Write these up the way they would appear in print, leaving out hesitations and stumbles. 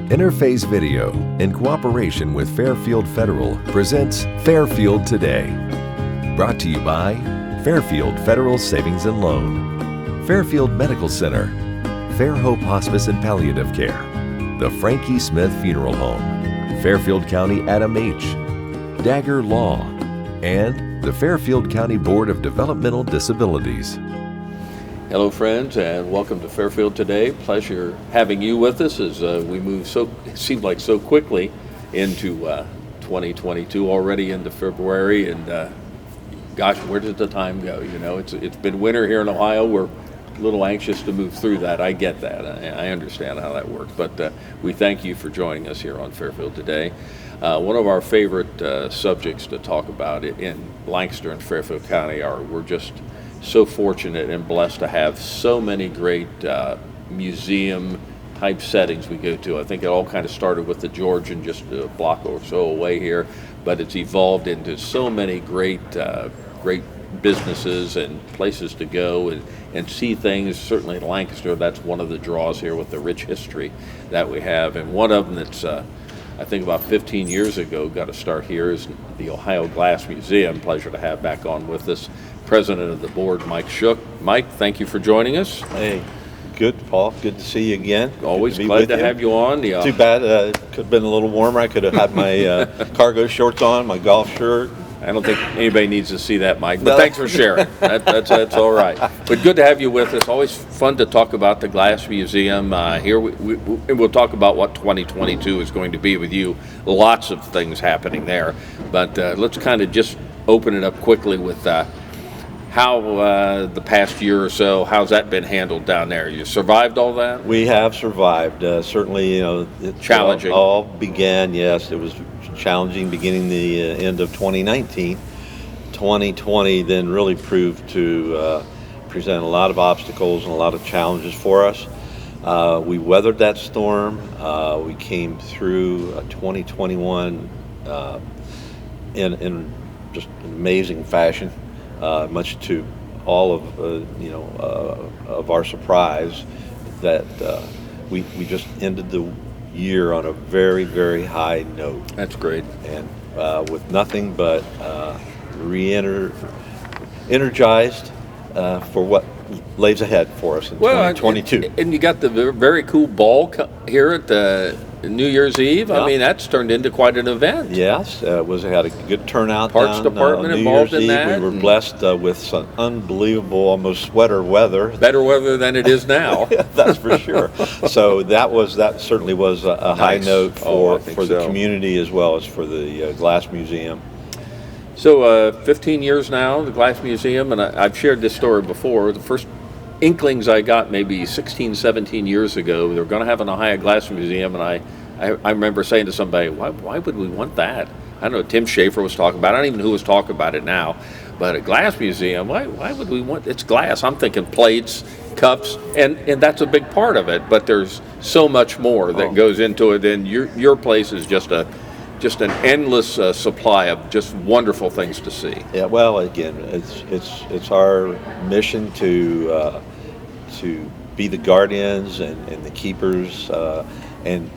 Interface Video, in cooperation with Fairfield Federal, presents Fairfield Today. Brought to you by Fairfield Federal Savings and Loan, Fairfield Medical Center, Fair Hope Hospice and Palliative Care, the Frankie Smith Funeral Home, Fairfield County Adam H., Dagger Law, and the Fairfield County Board of Developmental Disabilities. Hello friends, and welcome to Fairfield Today. Pleasure having you with us as we move it seemed like so quickly into 2022, already into February, and gosh, where does the time go? You know, it's been winter here in Ohio. We're a little anxious to move through that. I get that. I understand how that works, but we thank you for joining us here on Fairfield Today. One of our favorite subjects to talk about in Lancaster and Fairfield County we're just so fortunate and blessed to have so many great museum type settings we go to. I think it all kind of started with the Georgian just a block or so away here, but it's evolved into so many great businesses and places to go and see things. Certainly in Lancaster, that's one of the draws here with the rich history that we have. And one of them that's I think about 15 years ago got to start here is the Ohio Glass Museum. Pleasure to have back on with us President of the board, Mike Shook. Mike, thank you for joining us. Hey, good, Paul. Good to see you again. Always glad to have you on. Too bad it could have been a little warmer. I could have had my cargo shorts on, my golf shirt. I don't think anybody needs to see that, Mike, but thanks for sharing. That's all right. But good to have you with us. Always fun to talk about the Glass Museum. Here and we'll talk about what 2022 is going to be with you. Lots of things happening there. But let's kind of just open it up quickly with how the past year or so, how's that been handled down there? You survived all that? We have survived. Certainly, you know, it challenging. All began, yes, it was challenging beginning the end of 2019. 2020 then really proved to present a lot of obstacles and a lot of challenges for us. We weathered that storm. We came through 2021 in just an amazing fashion. Much to all of our surprise, that we just ended the year on a very, very high note. That's great. And with nothing but energized for what lays ahead for us in 2022. And you got the very cool ball here at the New Year's Eve. Yeah. I mean, that's turned into quite an event. Yes, had a good turnout. Parks department involved in that. We were blessed with some unbelievable, almost sweater weather. Better weather than it is now. That's for sure. So that certainly was a high note for the community as well as for the Glass Museum. So 15 years now, the Glass Museum, and I've shared this story before. The first inklings I got maybe 16, 17 years ago, they were going to have an Ohio Glass Museum, and I remember saying to somebody, why would we want that? I don't know, Tim Schaefer was talking about it. I don't even know who was talking about it now. But a glass museum, why would we want, it's glass. I'm thinking plates, cups, and that's a big part of it. But there's so much more that goes into it, and your place is just an endless supply of just wonderful things to see. Yeah, well, again, it's our mission to be the guardians and the keepers and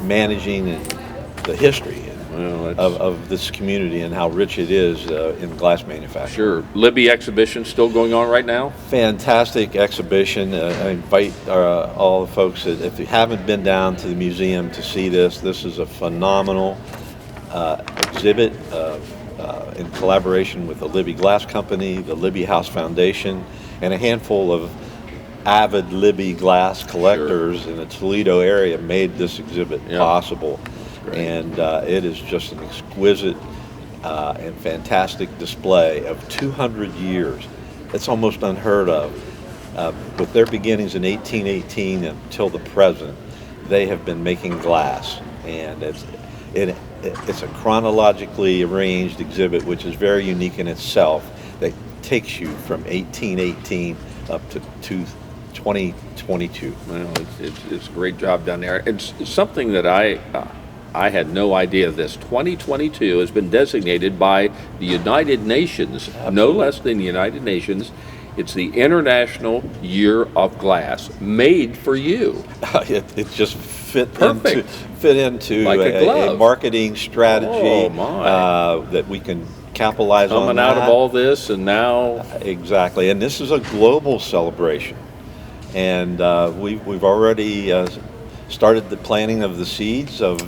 managing the history of this community and how rich it is in glass manufacturing. Sure. Libby Exhibition still going on right now? Fantastic exhibition. I invite all the folks that if you haven't been down to the museum to see this is a phenomenal exhibit in collaboration with the Libby Glass Company, the Libby House Foundation, and a handful of avid Libby glass collectors in the Toledo area made this exhibit possible. And it is just an exquisite and fantastic display of 200 years. It's almost unheard of. With their beginnings in 1818 until the present, they have been making glass, and it's a chronologically arranged exhibit, which is very unique in itself, that takes you from 1818 up to 2022. Well, it's a great job down there. It's something that I had no idea of this. 2022 has been designated by the United Nations, no less than the United Nations, It's the International Year of Glass, made for you. It just fit Perfect. into Like a glove. a marketing strategy Oh, my. that we can capitalize on Coming that. out of all this, and now Exactly, and this is a global celebration, and we've already started the planting of the seeds of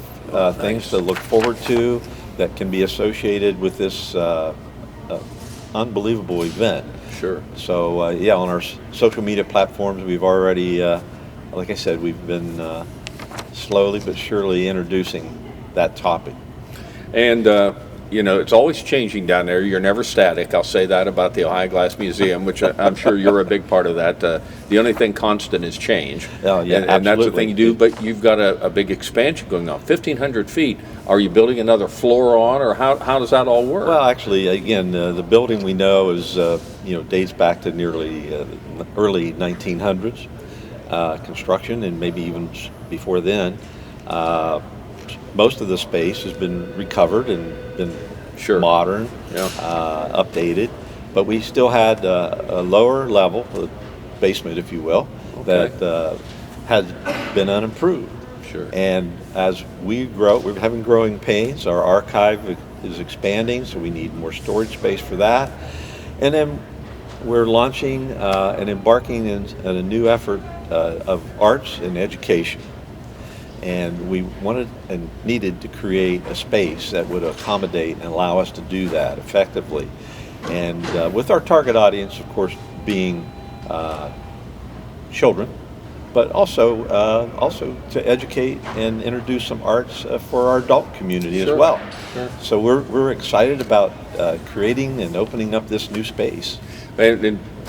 things nice. to look forward to that can be associated with this unbelievable event. sure. So on our social media platforms, we've already, like I said, we've been slowly but surely introducing that topic. And, it's always changing down there. You're never static. I'll say that about the Ohio Glass Museum, which I'm sure you're a big part of that. The only thing constant is change. Oh, yeah, and that's the absolutely. thing you do, but you've got a big expansion going on. 1,500 feet. Are you building another floor on, or how does that all work? Well, actually, again, the building we know is, dates back to nearly early 1900s construction, and maybe even before then. Most of the space has been recovered and been Sure. modern, Yeah. updated, but we still had a lower level, a basement, if you will, Okay. that had been unimproved. Sure. And as we grow, we're having growing pains. Our archive is expanding, so we need more storage space for that. And then we're launching and embarking in a new effort of arts and education. And we wanted and needed to create a space that would accommodate and allow us to do that effectively. And with our target audience, of course, being children, but also to educate and introduce some arts for our adult community Sure. as well. Sure. So we're excited about creating and opening up this new space.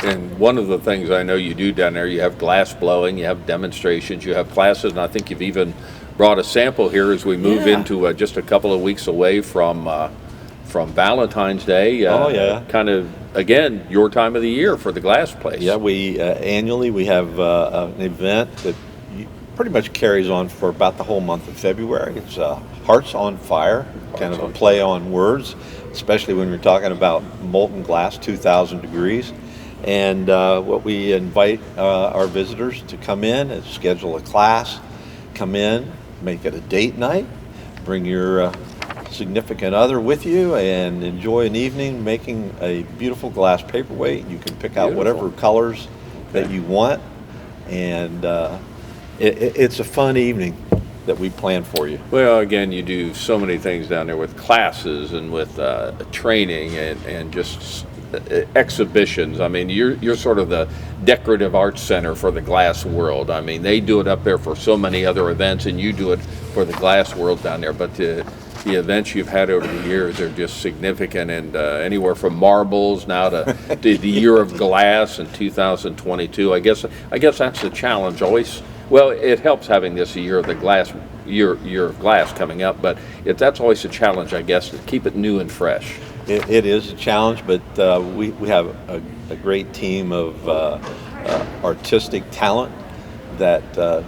And one of the things I know you do down there, you have glass blowing, you have demonstrations, you have classes, and I think you've even brought a sample here as we move Yeah. into just a couple of weeks away from Valentine's Day. Oh, yeah. Kind of, again, your time of the year for the glass place. Yeah, we annually we have an event that pretty much carries on for about the whole month of February. It's Hearts on Fire, kind of a play on words, especially when we're talking about molten glass, 2,000 degrees. And what we invite our visitors to come in and schedule a class, come in, make it a date night, bring your significant other with you, and enjoy an evening making a beautiful glass paperweight. You can pick out Beautiful. whatever colors that you want, and it's a fun evening that we plan for you. Well, again, you do so many things down there with classes and with training and just exhibitions. I mean, you're sort of the decorative arts center for the glass world. I mean, they do it up there for so many other events, and you do it for the glass world down there. But the events you've had over the years are just significant, and anywhere from marbles now to the Year of Glass in 2022. I guess that's the challenge always. Well, it helps having this year of the glass year of glass coming up, but that's always a challenge, I guess, to keep it new and fresh. It is a challenge, but we have a great team of artistic talent that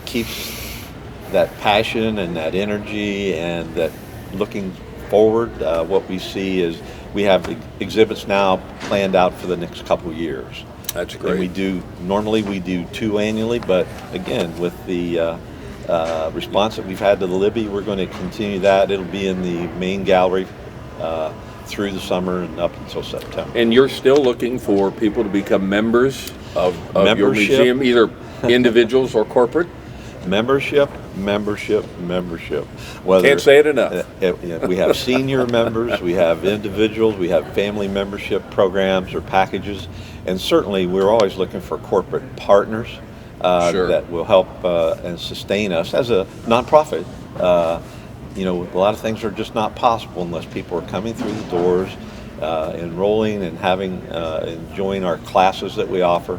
keeps that passion and that energy and that looking forward. What we see is we have exhibits now planned out for the next couple of years. That's great. And normally we do 2 annually, but again, with the response that we've had to the Libby, we're going to continue that. It'll be in the main gallery through the summer and up until September. And you're still looking for people to become members of your museum, either individuals or corporate? Membership. Can't say it enough. We have senior members, we have individuals, we have family membership programs or packages, and certainly we're always looking for corporate partners Sure. that will help and sustain us as a nonprofit. A lot of things are just not possible unless people are coming through the doors, enrolling and enjoying our classes that we offer,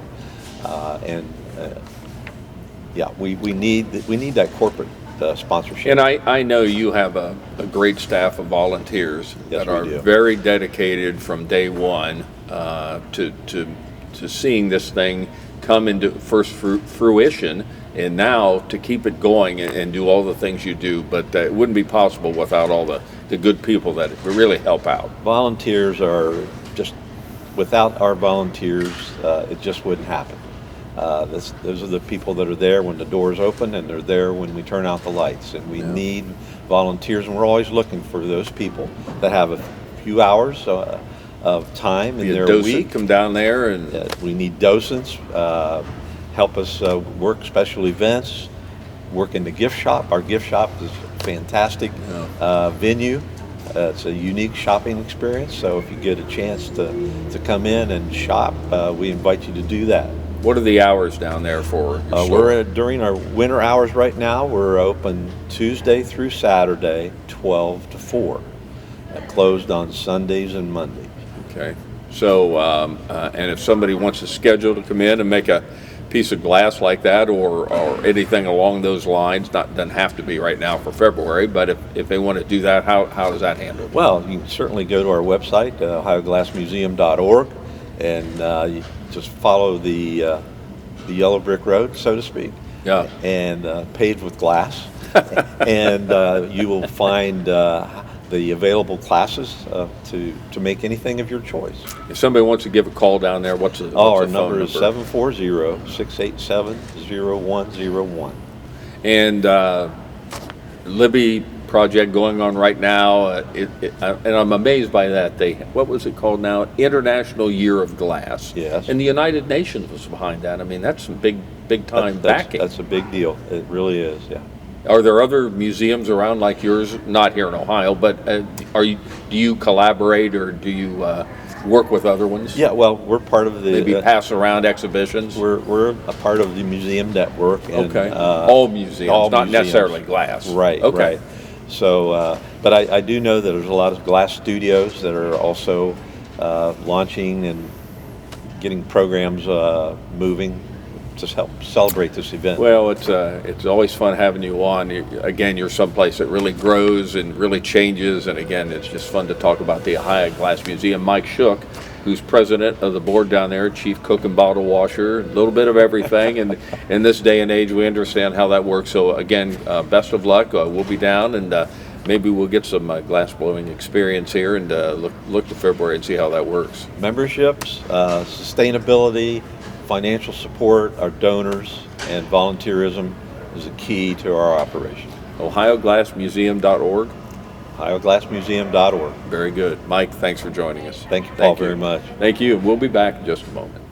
we need that corporate sponsorship. And I know you have a great staff of volunteers Yes, that we are do. very dedicated from day one to seeing this thing come into first fruition, and now to keep it going and do all the things you do. But it wouldn't be possible without all the good people that really help out. Volunteers are just without our volunteers, it just wouldn't happen. Those are the people that are there when the doors open, and they're there when we turn out the lights. And we need volunteers, and we're always looking for those people that have a few hours of time in their week. Come down there, and we need docents, help us work special events, work in the gift shop. Our gift shop is a fantastic venue. It's a unique shopping experience, so if you get a chance to come in and shop, we invite you to do that. What are the hours down there for? During our winter hours right now, we're open Tuesday through Saturday, 12 to 4, closed on Sundays and Mondays. Okay. So, and if somebody wants to schedule to come in and make a piece of glass like that, or anything along those lines, doesn't have to be right now for February, but if they want to do that, how is that handled? Well, you can certainly go to our website, ohioglassmuseum.org, and you just follow the yellow brick road, so to speak, and paved with glass, and you will find the available classes to make anything of your choice. If somebody wants to give a call down there, what's our number is 740-687-0101. And Libby project going on right now, and I'm amazed by that. What was it called now? International Year of Glass. Yes. And the United Nations was behind that. I mean, that's some big time backing. That's a big deal. It really is, yeah. Are there other museums around like yours? Not here in Ohio, but do you collaborate, or do you work with other ones? Yeah, well, we're part of the... Maybe pass around exhibitions? We're a part of the museum network. And, okay. All museums, not necessarily glass. Right, okay. Right. So, but I do know that there's a lot of glass studios that are also launching and getting programs moving to help celebrate this event. Well, it's always fun having you on. Again, you're someplace that really grows and really changes, and again, it's just fun to talk about the Ohio Glass Museum. Mike Shook, who's president of the board down there, chief cook and bottle washer, a little bit of everything, and in this day and age, we understand how that works. So again, best of luck. We'll be down, and maybe we'll get some glass blowing experience here, and look to February and see how that works. Memberships, sustainability, financial support, our donors, and volunteerism is a key to our operation. OhioGlassMuseum.org. OhioGlassMuseum.org. Very good. Mike, thanks for joining us. Thank you, Paul, very much. Thank you. We'll be back in just a moment.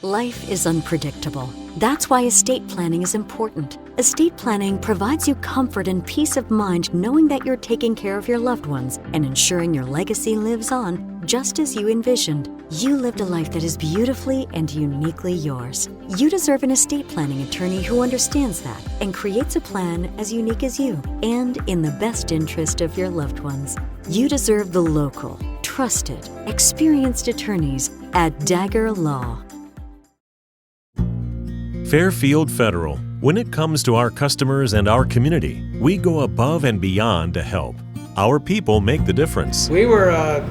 Life is unpredictable. That's why estate planning is important. Estate planning provides you comfort and peace of mind knowing that you're taking care of your loved ones and ensuring your legacy lives on just as you envisioned. You lived a life that is beautifully and uniquely yours. You deserve an estate planning attorney who understands that and creates a plan as unique as you and in the best interest of your loved ones. You deserve the local, trusted, experienced attorneys at Dagger Law. Fairfield Federal. When it comes to our customers and our community, we go above and beyond to help. Our people make the difference. We were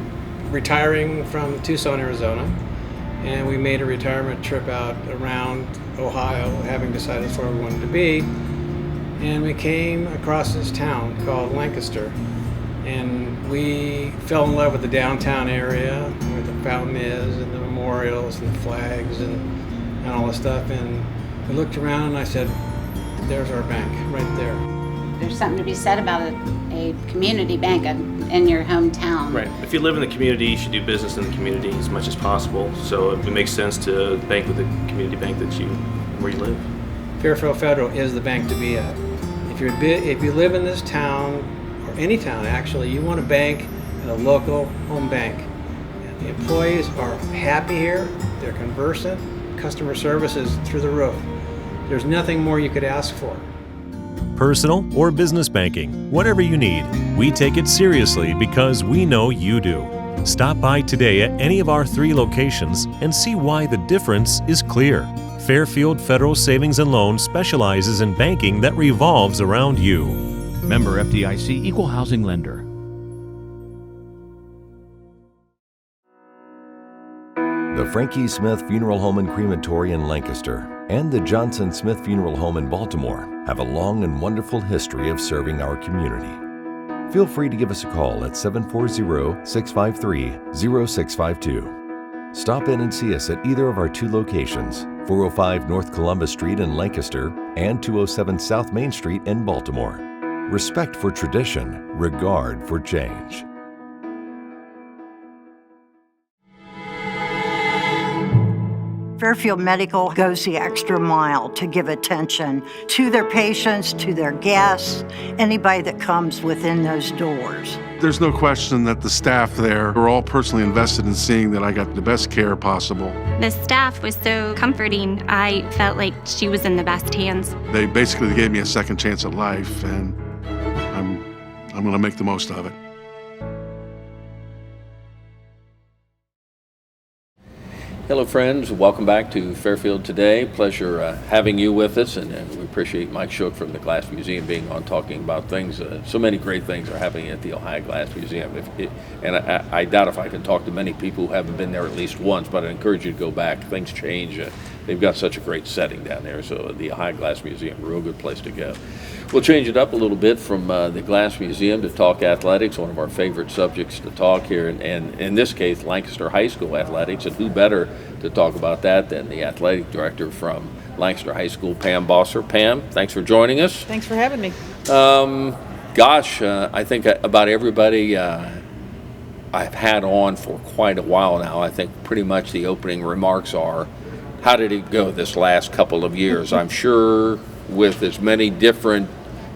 retiring from Tucson, Arizona, and we made a retirement trip out around Ohio, having decided that's where we wanted to be. And we came across this town called Lancaster, and we fell in love with the downtown area where the fountain is and the memorials and the flags and all the stuff. And we looked around and I said, there's our bank right there. There's something to be said about a community bank in your hometown. Right. If you live in the community, you should do business in the community as much as possible. So it makes sense to bank with the community bank where you live. Fairfield Federal is the bank to be at. If you live in this town, or any town actually, you want to bank at a local home bank. And the employees are happy here, they're conversant, customer service is through the roof. There's nothing more you could ask for. Personal or business banking, whatever you need, we take it seriously because we know you do. Stop by today at any of our 3 locations and see why the difference is clear. Fairfield Federal Savings and Loan specializes in banking that revolves around you. Member FDIC Equal Housing Lender. The Frankie Smith Funeral Home and Crematory in Lancaster and the Johnson Smith Funeral Home in Baltimore have a long and wonderful history of serving our community. Feel free to give us a call at 740-653-0652. Stop in and see us at either of our two locations, 405 North Columbus Street in Lancaster and 207 South Main Street in Baltimore. Respect for tradition, regard for change. Fairfield Medical goes the extra mile to give attention to their patients, to their guests, anybody that comes within those doors. There's no question that the staff there are all personally invested in seeing that I got the best care possible. The staff was so comforting. I felt like she was in the best hands. They basically gave me a second chance at life, and I'm going to make the most of it. Hello, friends. Welcome back to Fairfield Today. Pleasure having you with us, and we appreciate Mike Shook from the Glass Museum being on, talking about things. So many great things are happening at the Ohio Glass Museum. I doubt if I can talk to many people who haven't been there at least once, but I encourage you to go back. Things change. They've got such a great setting down there, so the Ohio Glass Museum, a real good place to go. We'll change it up a little bit from the Glass Museum to talk athletics, one of our favorite subjects to talk here, and in this case, Lancaster High School athletics, and who better to talk about that than the athletic director from Lancaster High School, Pam Bosser. Pam, thanks for joining us. Thanks for having me. I think about everybody I've had on for quite a while now, I think pretty much the opening remarks are, how did it go this last couple of years? I'm sure with as many different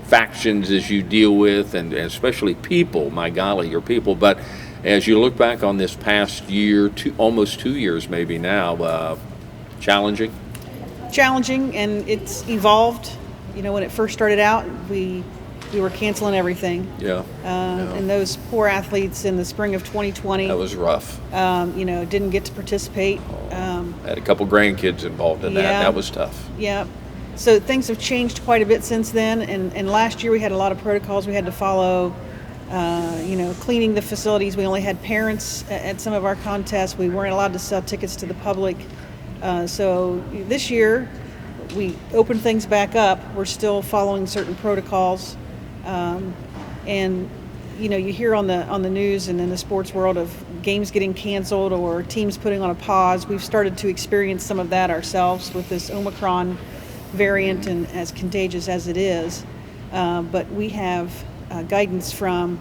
factions as you deal with, and especially people, my golly, your people, but as you look back on this past year, almost 2 years maybe now, challenging? Challenging, and it's evolved. You know, when it first started out, we were canceling everything. Yeah. And those poor athletes in the spring of 2020. That was rough. Didn't get to participate. Had a couple grandkids involved in that. That was tough. Yeah. So things have changed quite a bit since then, and last year we had a lot of protocols we had to follow. Cleaning the facilities. We only had parents at some of our contests. We weren't allowed to sell tickets to the public. So this year, we opened things back up. We're still following certain protocols. You hear on the news and in the sports world of games getting canceled or teams putting on a pause. We've started to experience some of that ourselves with this Omicron variant, and as contagious as it is. But we have guidance from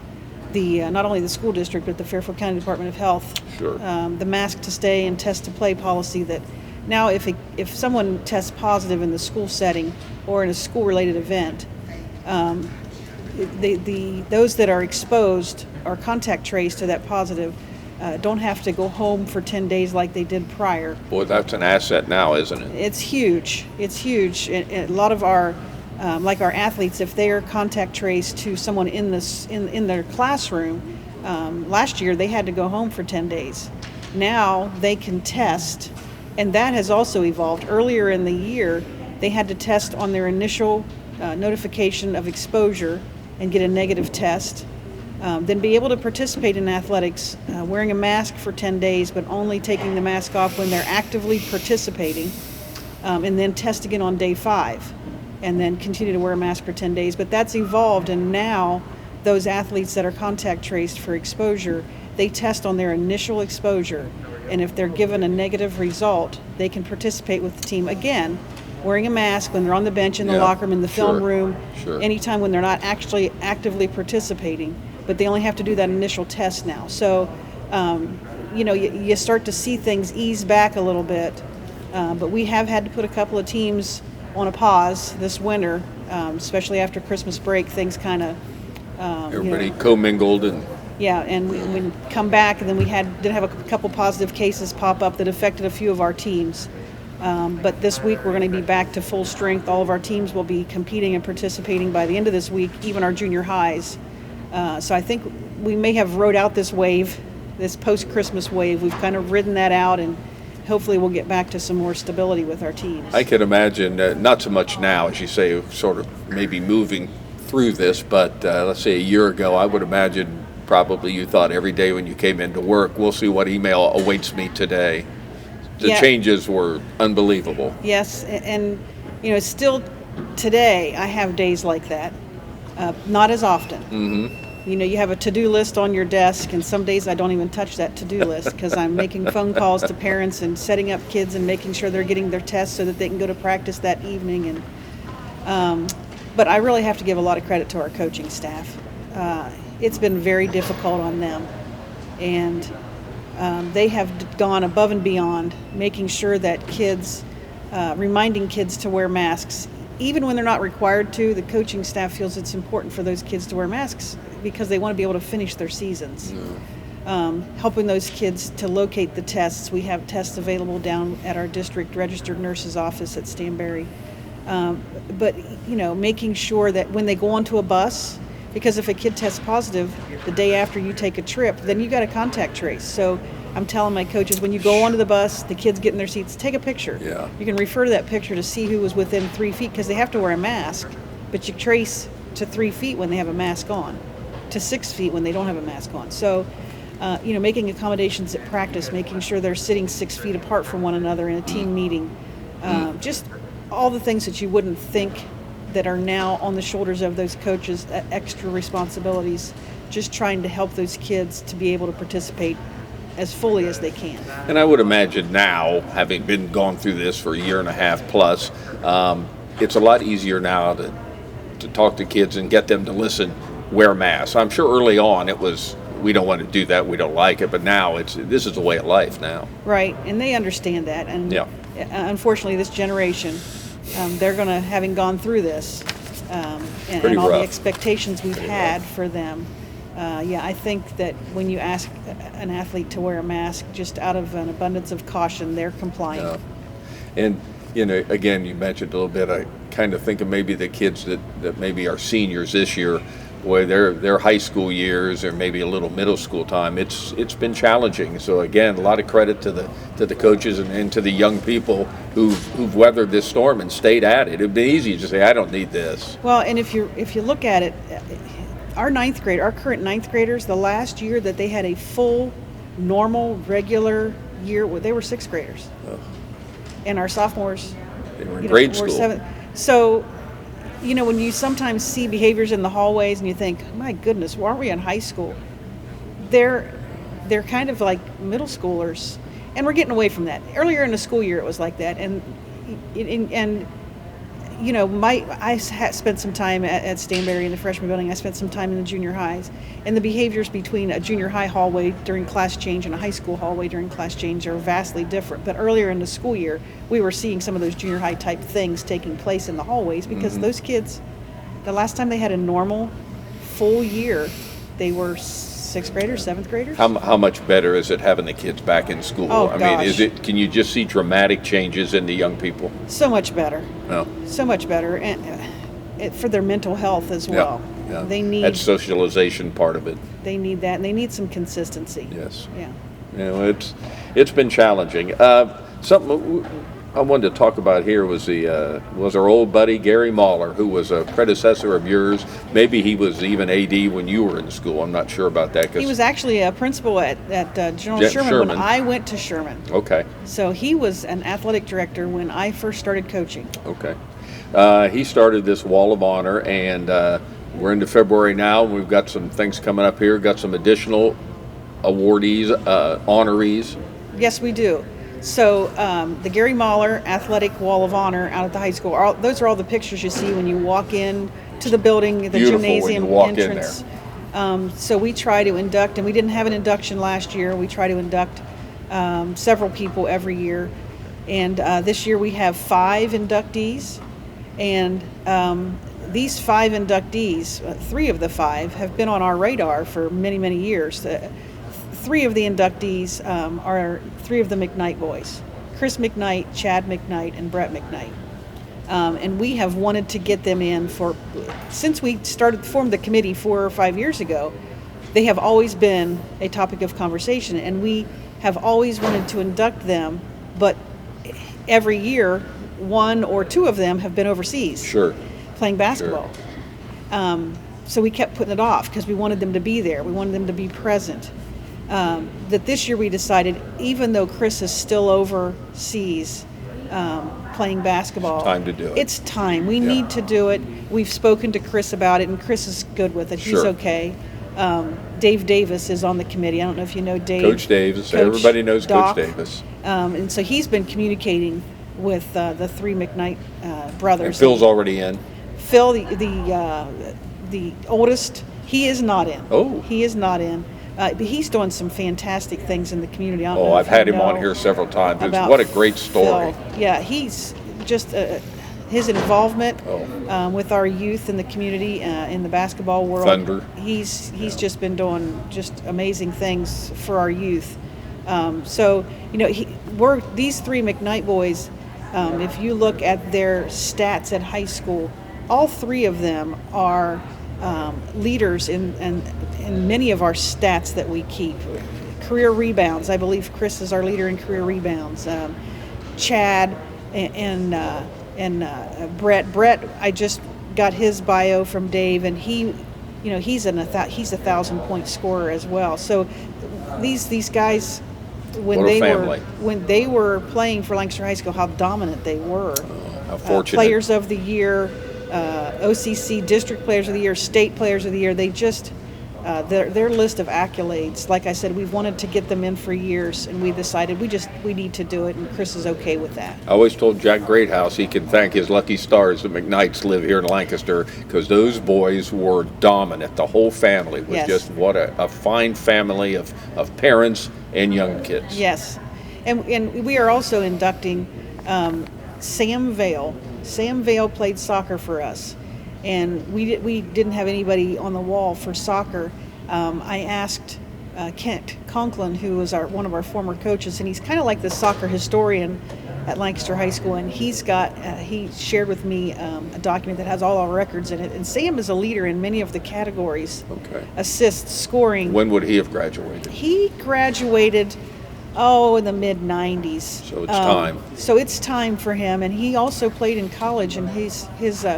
the not only the school district but the Fairfield County Department of Health. Sure. The mask to stay and test to play policy that now if someone tests positive in the school setting or in a school related event, those that are exposed or contact traced to that positive don't have to go home for 10 days like they did prior. Boy, that's an asset now, isn't it? It's huge. It's huge. A lot of our like our athletes, if they are contact traced to someone in their classroom, last year they had to go home for 10 days. Now they can test, and that has also evolved. Earlier in the year, they had to test on their initial notification of exposure and get a negative test, then be able to participate in athletics wearing a mask for 10 days, but only taking the mask off when they're actively participating, and then test again on day 5. And then continue to wear a mask for 10 days. But that's evolved, and now those athletes that are contact traced for exposure, they test on their initial exposure. And if they're given a negative result, they can participate with the team again, wearing a mask when they're on the bench, in the locker room, in the film room, anytime when they're not actually actively participating. But they only have to do that initial test now. So, you start to see things ease back a little bit. But we have had to put a couple of teams on a pause this winter, especially after Christmas break. Things kind of everybody commingled and we come back, and then we did have a couple positive cases pop up that affected a few of our teams. But this week we're going to be back to full strength. All of our teams will be competing and participating by the end of this week, even our junior highs. So I think we may have rode out this wave, this post-Christmas wave. We've kind of ridden that out, and hopefully we'll get back to some more stability with our teams. I can imagine, not so much now, as you say, sort of maybe moving through this, but let's say a year ago, I would imagine probably you thought every day when you came into work, we'll see what email awaits me today. The changes were unbelievable. Yes, and still today I have days like that. Not as often. Mm-hmm. You have a to-do list on your desk, and some days I don't even touch that to-do list because I'm making phone calls to parents and setting up kids and making sure they're getting their tests so that they can go to practice that evening. But I really have to give a lot of credit to our coaching staff. It's been very difficult on them, and they have gone above and beyond, making sure that kids, reminding kids to wear masks. Even when they're not required to, the coaching staff feels it's important for those kids to wear masks because they want to be able to finish their seasons. Helping those kids to locate the tests. We have tests available down at our district registered nurse's office at Stanberry. But making sure that when they go onto a bus, because if a kid tests positive the day after you take a trip, then you got a contact trace. So I'm telling my coaches, when you go onto the bus, the kids get in their seats, take a picture. Yeah. You can refer to that picture to see who was within 3 feet, because they have to wear a mask, but you trace to 3 feet when they have a mask on, to 6 feet when they don't have a mask on. So, making accommodations at practice, making sure they're sitting 6 feet apart from one another in a team meeting, just all the things that you wouldn't think that are now on the shoulders of those coaches, extra responsibilities, just trying to help those kids to be able to participate as fully as they can. And I would imagine now, having been gone through this for a year and a half plus, it's a lot easier now to talk to kids and get them to listen, wear masks. I'm sure early on it was, we don't want to do that, we don't like it, but now this is a way of life now. Right, and they understand that. And unfortunately, this generation, they're going to, having gone through this, and all the expectations we've had for them, I think that when you ask an athlete to wear a mask, just out of an abundance of caution, they're complying. And, again, you mentioned a little bit, I kind of think of maybe the kids that maybe are seniors this year, boy, their high school years or maybe a little middle school time, it's been challenging. So again, a lot of credit to the coaches and to the young people who've weathered this storm and stayed at it. It'd be easy to say, I don't need this. Well, and if you look at it, our current ninth graders, the last year that they had a full, normal, regular year, they were sixth graders. And our sophomores, they were in grade school. Seventh. So, when you sometimes see behaviors in the hallways and you think, my goodness, why aren't we in high school? They're kind of like middle schoolers, and we're getting away from that. Earlier in the school year, it was like that, I spent some time at Stanberry in the freshman building. I spent some time in the junior highs, and the behaviors between a junior high hallway during class change and a high school hallway during class change are vastly different. But earlier in the school year, we were seeing some of those junior high type things taking place in the hallways because those kids, the last time they had a normal full year, they were sixth graders, seventh graders. How much better is it having the kids back in school? Oh, mean, can you just see dramatic changes in the young people? So much better. Oh. So much better, and for their mental health as well. Yeah. They need that socialization part of it. They need that, and they need some consistency. Yes. Yeah. It's been challenging. Something I wanted to talk about here was our old buddy Gary Mahler, who was a predecessor of yours. Maybe he was even AD when you were in school. I'm not sure about that. He was actually a principal at General Sherman when I went to Sherman. Okay. So he was an athletic director when I first started coaching. Okay. He started this Wall of Honor, and we're into February now. We've got some things coming up here. Got some additional awardees, honorees. Yes, we do. So the Gary Mahler Athletic Wall of Honor out at the high school, those are all the pictures you see when you walk in to the building, the Beautiful gymnasium when you walk entrance. In there. So we try to induct, and we didn't have an induction last year. We try to induct several people every year. And this year we have 5 inductees. And these 5 inductees, 3 of the 5, have been on our radar for many, many years. 3 of the inductees are 3 of the McKnight boys: Chris McKnight, Chad McKnight, and Brett McKnight. And we have wanted to get them in since we formed the committee 4 or 5 years ago. They have always been a topic of conversation, and we have always wanted to induct them, but every year 1 or 2 of them have been overseas. Sure. Playing basketball. Sure. So we kept putting it off because we wanted them to be there. We wanted them to be present. That this year we decided, even though Chris is still overseas playing basketball, it's time to do it. It's time. We need to do it. We've spoken to Chris about it, and Chris is good with it. He's okay. Dave Davis is on the committee. I don't know if you know Dave. Coach Davis. Everybody knows Doc. Coach Davis. And so he's been communicating with the three McKnight brothers. And Phil's already in. Phil, the oldest, he is not in. Oh. He is not in. But he's doing some fantastic things in the community. I've had him on here several times. What a great story. Phil. Yeah, he's just his involvement with our youth in the community, in the basketball world. Thunder. He's just been doing just amazing things for our youth. So we're these three McKnight boys. If you look at their stats at high school, all three of them are leaders in many of our stats that we keep. Career rebounds, I believe Chris is our leader in career rebounds. Chad and Brett. Brett, I just got his bio from Dave, and he's a 1,000-point scorer as well. So these guys, when they were playing for Lancaster High School, how dominant they were. How fortunate. Players of the year, OCC District Players of the Year, State Players of the Year. They just their list of accolades. Like I said, we've wanted to get them in for years, and we decided we need to do it, and Chris is okay with that. I always told Jack Greathouse he can thank his lucky stars that McKnights live here in Lancaster, because those boys were dominant. The whole family was just what a fine family of parents and young kids. Yes, and we are also inducting Sam Vale. Sam Vale played soccer for us, and we didn't have anybody on the wall for soccer. I asked Kent Conklin, who was one of our former coaches, and he's kind of like the soccer historian at Lancaster High School, and he shared with me a document that has all our records in it. And Sam is a leader in many of the categories. Okay. Assists, scoring. When would he have graduated? He graduated in the mid-90s. So it's time. So it's time for him, and he also played in college, and his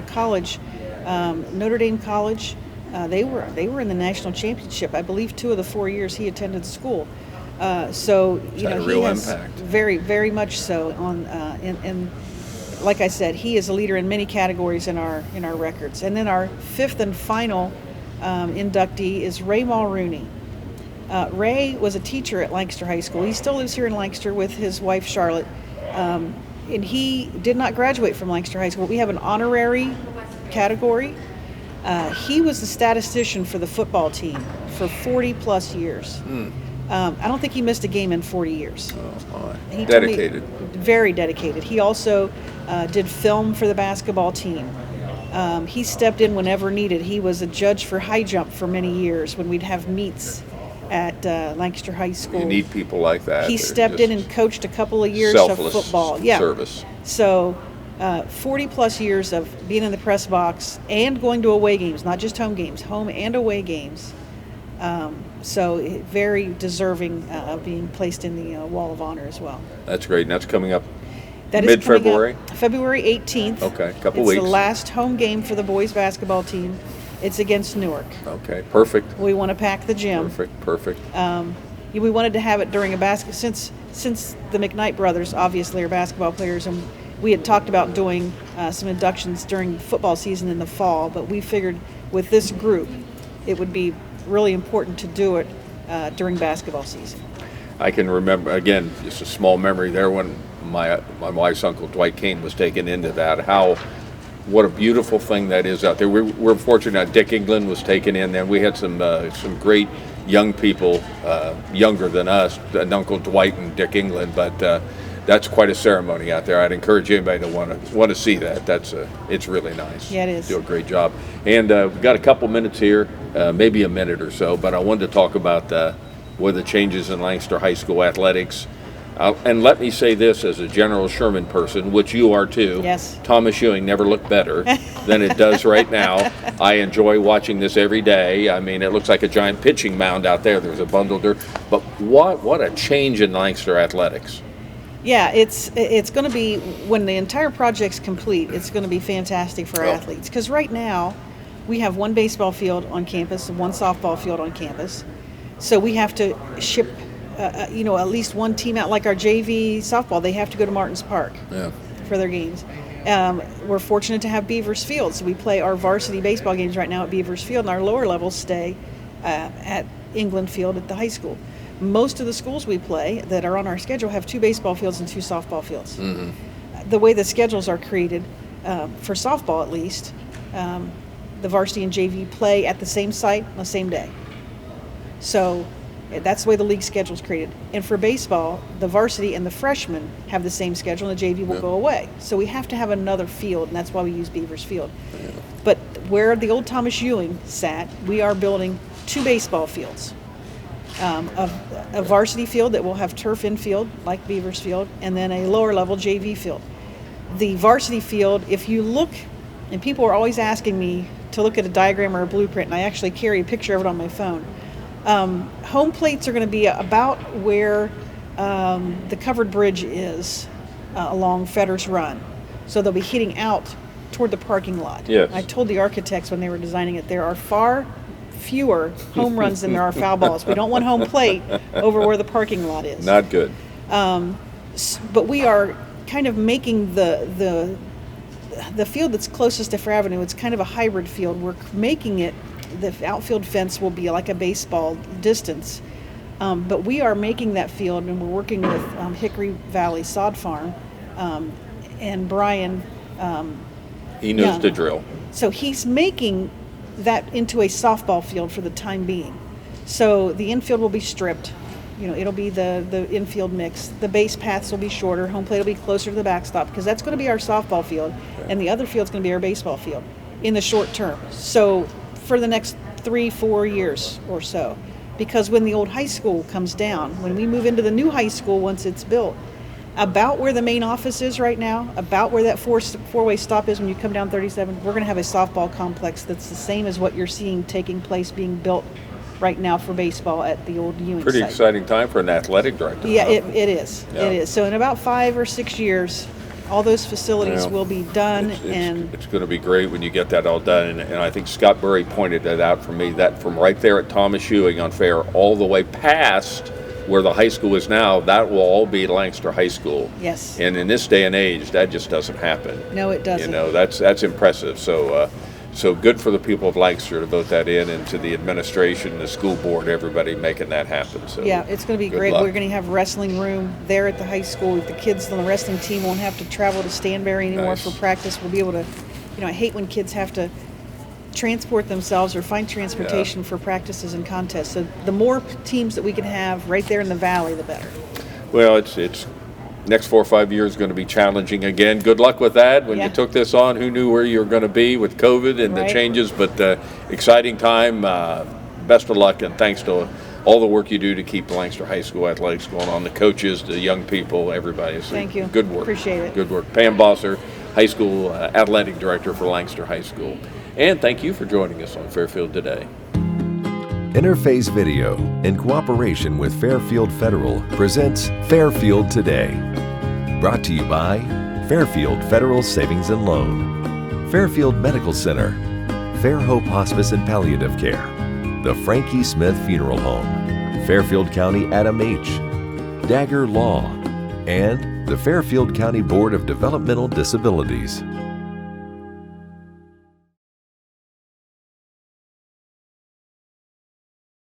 college, Notre Dame College, they were in the national championship, I believe, 2 of the 4 years he attended school. So he has impact. Very, very much so on. And like I said, he is a leader in many categories in our records. And then our 5th and final inductee is Raymar Rooney. Ray was a teacher at Lancaster High School. He still lives here in Lancaster with his wife Charlotte, and he did not graduate from Lancaster High School. We have an honorary category. He was the statistician for the football team for 40 plus years. I don't think he missed a game in 40 years. He dedicated. Very dedicated. He also did film for the basketball team. He stepped in whenever needed. He was a judge for high jump for many years when we'd have meets at Lancaster High School. You need people like that. He stepped in and coached a couple of years of football. Service. So 40 plus years of being in the press box and going to away games, not just home games, home and away games. So very deserving of being placed in the Wall of Honor as well. That's great. And that's coming up mid-February? February 18th. Okay, a couple weeks. It's the last home game for the boys basketball team. It's against Newark. Okay, perfect. We want to pack the gym. Perfect. We wanted to have it during since the McKnight brothers obviously are basketball players, and we had talked about doing some inductions during football season in the fall, but we figured with this group it would be really important to do it during basketball season. I can remember, again, just a small memory there when my wife's uncle Dwight Kane was taken into that, what a beautiful thing that is out there. We're fortunate that Dick England was taken in there. We had some great young people, younger than us, and Uncle Dwight and Dick England, but that's quite a ceremony out there. I'd encourage anybody to want to see that. It's really nice. Yeah, it is. Do a great job. And we've got a couple minutes here, maybe a minute or so, but I wanted to talk about what the changes in Lancaster High School athletics. And let me say this as a General Sherman person, which you are too. Yes. Thomas Ewing never looked better than it does right now. I enjoy watching this every day. I mean, it looks like a giant pitching mound out there. There's a bundle there. But what a change in Lancaster athletics. Yeah, it's going to be, when the entire project's complete, it's going to be fantastic for our athletes. Because right now, we have one baseball field on campus and one softball field on campus. So we have to ship at least one team out, like our JV softball. They have to go to Martins Park for their games. We're fortunate to have Beavers Field, so we play our varsity baseball games right now at Beavers Field, and our lower levels stay at England Field at the high school. Most of the schools we play that are on our schedule have 2 baseball fields and 2 softball fields. The way the schedules are created, for softball at least, the varsity and JV play at the same site on the same day. So that's the way the league schedule is created. And for baseball, the varsity and the freshmen have the same schedule, and the JV will go away. So we have to have another field, and that's why we use Beavers Field. But where the old Thomas Ewing sat, we are building 2 baseball fields. A varsity field that will have turf infield, like Beavers Field, and then a lower level JV field. The varsity field, if you look, and people are always asking me to look at a diagram or a blueprint, and I actually carry a picture of it on my phone. Home plates are going to be about where the covered bridge is along Fetter's Run. So they'll be hitting out toward the parking lot. Yes. I told the architects when they were designing it, there are far fewer home runs than there are foul balls. We don't want home plate over where the parking lot is. Not good. But we are kind of making the field that's closest to Fair Avenue, it's kind of a hybrid field. We're making it, the outfield fence will be like a baseball distance. But we are making that field, and we're working with Hickory Valley Sod Farm and Brian. He knows the drill. So he's making that into a softball field for the time being. So the infield will be stripped. It'll be the infield mix. The base paths will be shorter. Home plate will be closer to the backstop, because that's going to be our softball field, and the other field's going to be our baseball field in the short term. So for the next 3-4 years or so, because when the old high school comes down, when we move into the new high school once it's built, about where the main office is right now, about where that four-way stop is when you come down 37, we're going to have a softball complex that's the same as what you're seeing taking place being built right now for baseball at the old Ewing Pretty site. Exciting time for an athletic director. Yeah, it is. Yeah. It is. So in about 5 or 6 years, all those facilities will be done. It's going to be great when you get that all done. And I think Scott Burry pointed that out for me, that from right there at Thomas Ewing on Fair all the way past where the high school is now, that will all be Lancaster High School. Yes. And in this day and age, that just doesn't happen. No, it doesn't. That's impressive. So good for the people of Lancaster to vote that in, and to the administration, the school board, everybody making that happen. So yeah, it's going to be great. Luck. We're going to have wrestling room there at the high school. The kids on the wrestling team won't have to travel to Stanberry anymore for practice. We'll be able to, I hate when kids have to transport themselves or find transportation for practices and contests. So the more teams that we can have right there in the valley, the better. Well, it's next 4 or 5 years going to be challenging again. Good luck with that. When you took this on, who knew where you were going to be with COVID and the changes, but exciting time. Best of luck, and thanks to all the work you do to keep Lancaster High School athletics going on, the coaches, the young people, everybody. So thank you. Good work. Appreciate it. Good work. Pam Bosser, High School Athletic Director for Lancaster High School. And thank you for joining us on Fairfield Today. Interface Video, in cooperation with Fairfield Federal, presents Fairfield Today. Brought to you by Fairfield Federal Savings and Loan, Fairfield Medical Center, Fair Hope Hospice and Palliative Care, the Frankie Smith Funeral Home, Fairfield County Adam H., Dagger Law, and the Fairfield County Board of Developmental Disabilities.